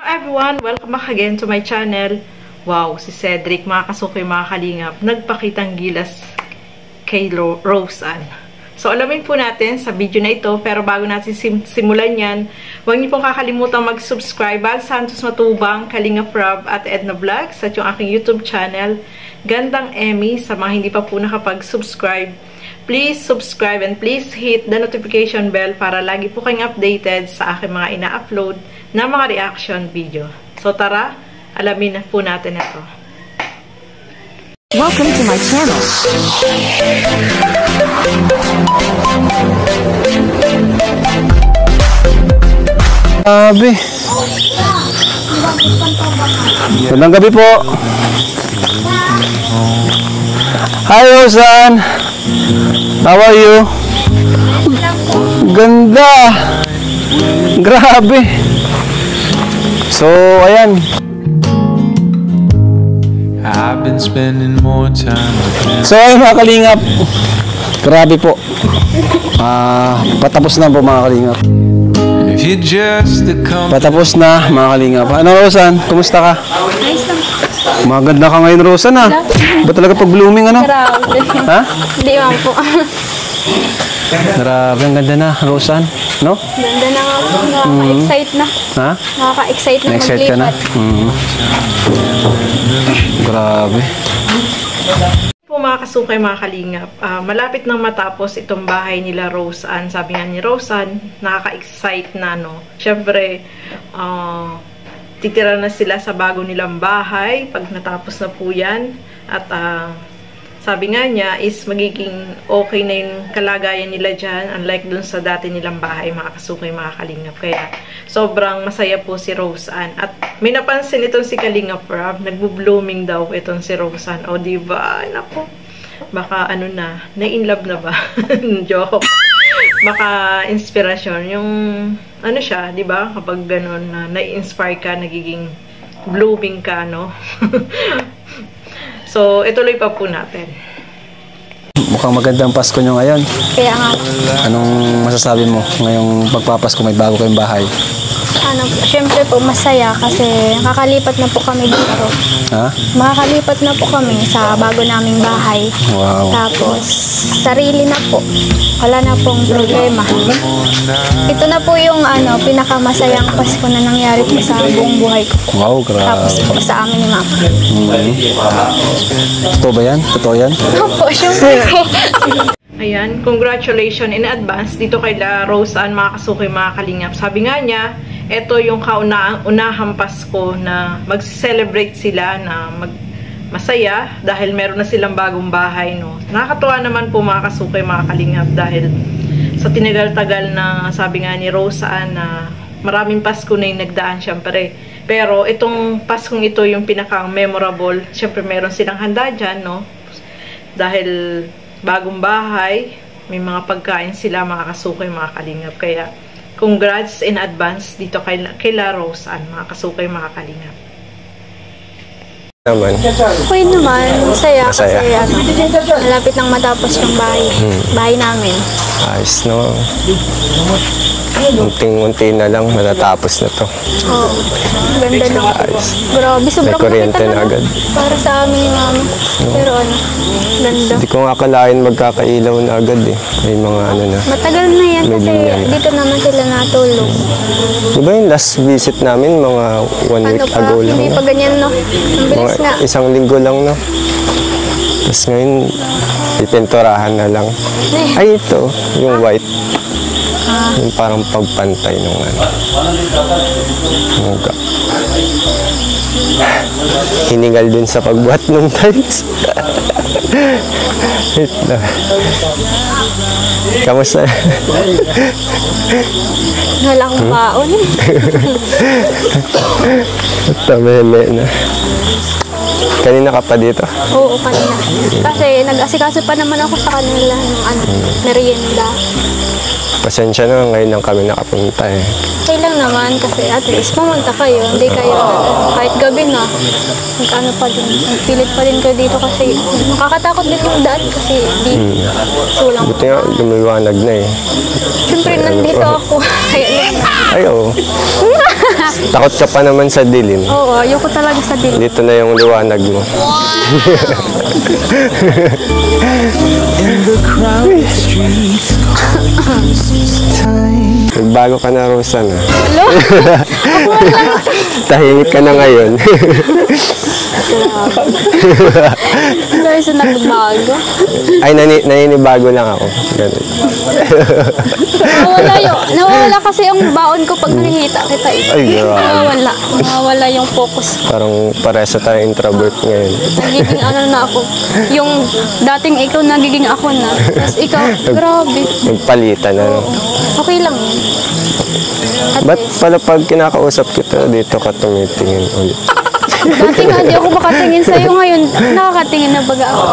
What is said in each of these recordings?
Everyone, welcome back again to my channel. Wow, si Cedric, mga kasukoy, mga kalingap, nagpakitang gilas kay Rose Ann. So, alamin po natin sa video na ito, pero bago natin simulan yan, huwag niyo pong kakalimutang mag-subscribe. Val Santos Matubang, Kalingap Rob at Edna Vlogs at yung aking YouTube channel, Gandang Emmy. Sa mga hindi pa po nakapag-subscribe, please subscribe and please hit the notification bell para lagi po kayong updated sa aking mga ina-upload na mga reaction video. So tara, alamin na po natin ito. Welcome to my channel. Gabi. Magandang gabi po. Hi, Rose Ann. How are you? Ganda. Grabe. So, ayan. I've been spending more time with them. So, ayun mga kalingap. Grabe po. Patapos na po mga kalingap. And if you're just a Patapos na mga kalingap. Ano, Rose Ann? Kumusta ka? Ayos lang. Maganda ka ngayon, Rose Ann, ha? Ba talaga pag blooming, ano? Grabe. Ha? Hindi man po. Grabe, ang ganda na, Rose Ann. No? Ganda na nga po. Nakaka-excite na. Ha? Nakaka-excite na Na-excite ka na? Grabe. Po mga kasukay, mga kalingap, malapit nang matapos itong bahay nila Rose Ann. Sabi nga ni Rose Ann, nakaka-excite na, no? Siyempre, titira na sila sa bago nilang bahay pag natapos na po yan. At sabi nga niya is magiging okay na yung kalagayan nila dyan, unlike dun sa dati nilang bahay, mga kasukay, mga kalingap. Kaya sobrang masaya po si Rose Ann. At may napansin itong si Kalingap Rob, nagbo-blooming daw itong si Rose Ann. O diba, naku, baka ano na, na-inlove na ba? Joke. Baka inspirasyon. Yung ano siya, diba, kapag ganun, na-inspire ka, nagiging blooming ka, no? So, ituloy pa po natin. Mukhang magandang Pasko nyo ngayon. Kaya nga. Anong masasabi mo ngayong pagpapasko, may bago kayong bahay? Siyempre po masaya kasi nakakalipat na po kami dito. Ha? Makakalipat na po kami sa bago naming bahay. Wow. Tapos, sarili na po. Wala na pong problema. Ito na po yung pinakamasayang Pasko na nangyari po sa buong buhay ko. Wow, grabe. Tapos po sa amin ni Mama. Totoo ba yan? Totoo yan? Opo, siyempre po. Ayan, congratulations in advance dito kay Rose Ann, mga kasukay, mga kalingap. Sabi nga niya, ito yung kauna-unahang Pasko na mag-celebrate sila na masaya dahil meron na silang bagong bahay, no. Nakakatuwa naman po, mga kasukay, mga kalingap, dahil sa tinagal-tagal na, sabi nga ni Rose Ann, na maraming Pasko na yung nagdaan, syempre. Pero itong Paskong ito yung pinaka-memorable. Syempre meron silang handa dyan, no. Dahil bagong bahay, may mga pagkain sila, mga kasukay, mga kalingap. Kaya congrats in advance dito kay Rose Ann, mga kasukay, mga kalingap. Okay naman, masaya. Kasi malapit nang matapos yung bahay namin. Ayos, no? Unting-unti na lang matatapos na to. Oo, ganda na. Grabe, sobrang May kuryente na agad. Para sa amin ni Mama. Pero ganda. Hindi ko nga akalain magkakailaw na agad eh. May mga na. Matagal na yan kasi dito naman sila natulog. Di ba yung last visit namin, mga 1 week ago lang? Hindi pa ganyan, no? Ang bilis nga. Isang linggo lang, no? Tapos ngayon, ipinturahan na lang. Ay, ito, yung white. Yung parang pagpantay nung muga. Hiningal din sa pagbuhat ng tiles. Kamusta? Wala akong kaon. Tamele na. Kanina ka pa dito? Oo, kanina. Kasi nag-asikaso pa naman ako sa kanila ng merienda. Pasensya na, ngayon lang kami nakapunta eh. Okay lang naman kasi at least pumunta kayo. Hindi kayo, kahit gabi na, ano pa din, pilit pa din kayo dito kasi nakakatakot din yung daan kasi di sulang. Buti nga, lumiwanag na eh. Siyempre, nandito ako. Kaya lang. Ay, oo. Takot ka pa naman sa dilim. Oo, ayoko talaga sa dilim. Dito na yung liwanag mo. In the crowded streets, calling Christmas time. Nagbago ka na, Rosan. Hello? Ako lang. Tahimik ka na ngayon. Dahil sa nagbago. Ay, naninibago lang ako. Ganun. Nawawala kasi yung baon ko pag nakikita kita. Ay, grabe. Nawawala yung focus ko. Parang paresa tayo introvert ngayon. Nagiging ano na ako. Yung dating ikaw, nagiging ako na. Tapos ikaw, grabe. Nagpalitan na. No? Okay lang yun. At Ba't least. pala pag kinakausap kita, dito ka tumitingin ulit? Dati nga, hindi ako makatingin sa'yo ngayon. Nakakatingin na baga ako.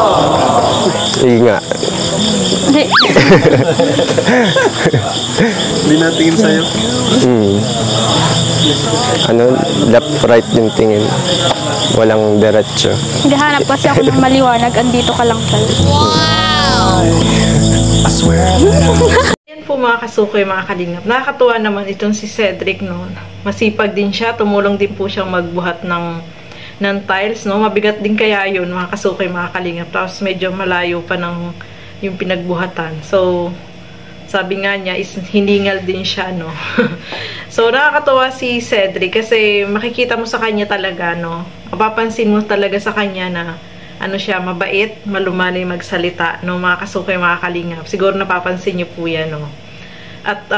Sige nga. Hindi. Hindi natingin sa'yo. Ano, left, right yung tingin. Walang diretso. Naghahanap kasi ako ng maliwanag. Andito ka lang pala. I swear Yan po mga kasukoy, mga kalingap. Nakakatuwa naman itong si Cedric, no? Masipag din siya. Tumulong din po siyang magbuhat ng tiles, no? Mabigat din kaya yun, mga kasukoy, mga kalingap. Tapos medyo malayo pa ng yung pinagbuhatan. So, sabi nga niya, is hiningal din siya, no? So, nakakatuwa si Cedric kasi makikita mo sa kanya talaga, no? Mapapansin mo talaga sa kanya na ano siya, mabait, malumanay magsalita, no, mga kasukoy, mga kalingap. Siguro napapansin niyo po yan, no. At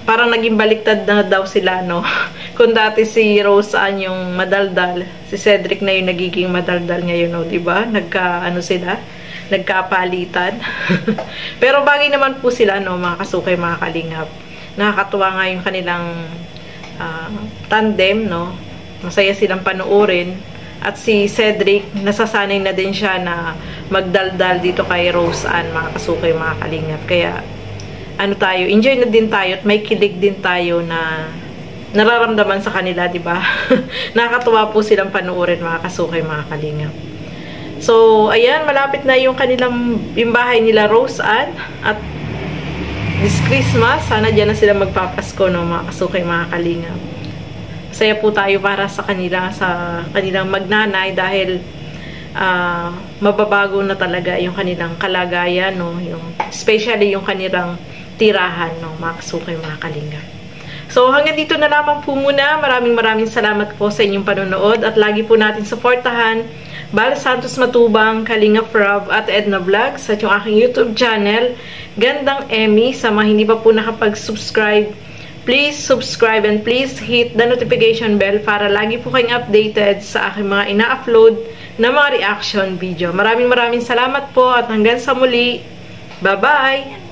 parang naging baliktad na daw sila, no. Kung dati si Rose Ann yung madaldal, si Cedric na yung nagiging madaldal ngayon, no, di ba? Nagkapalitan. Pero bagay naman po sila, no, mga kasukay, mga kalingap. Nakakatuwa nga yung kanilang tandem, no. Masaya silang panoorin. At si Cedric, nasasanay na din siya na magdaldal dito kay Rose Ann, mga kasukay, mga kalingap. Kaya, ano tayo, enjoy na din tayo at may kilig din tayo na nararamdaman sa kanila, di ba? Nakakatuwa po silang panoorin, mga kasukay, mga kalingap. So, ayan, malapit na yung yung bahay nila Rose Ann. At this Christmas, sana dyan na sila magpapasko, no, mga kasukay, mga kalingap. Saya po tayo para sa kanilang magnanay dahil mababago na talaga yung kanilang kalagayan, no, especially yung kanilang tirahan, no, mga kasukay, mga kalingap. So, hanggang dito na lamang po muna. Maraming salamat po sa inyong panonood at lagi po natin suportahan Bal Santos Matubang, Kalingap Rob at Edna Vlogs at yung aking YouTube channel, Gandang Emmy. Sa mga hindi pa po nakapag-subscribe, please subscribe and please hit the notification bell para lagi po kayong updated sa aking mga ina-upload na mga reaction video. Maraming salamat po at hanggang sa muli. Bye-bye!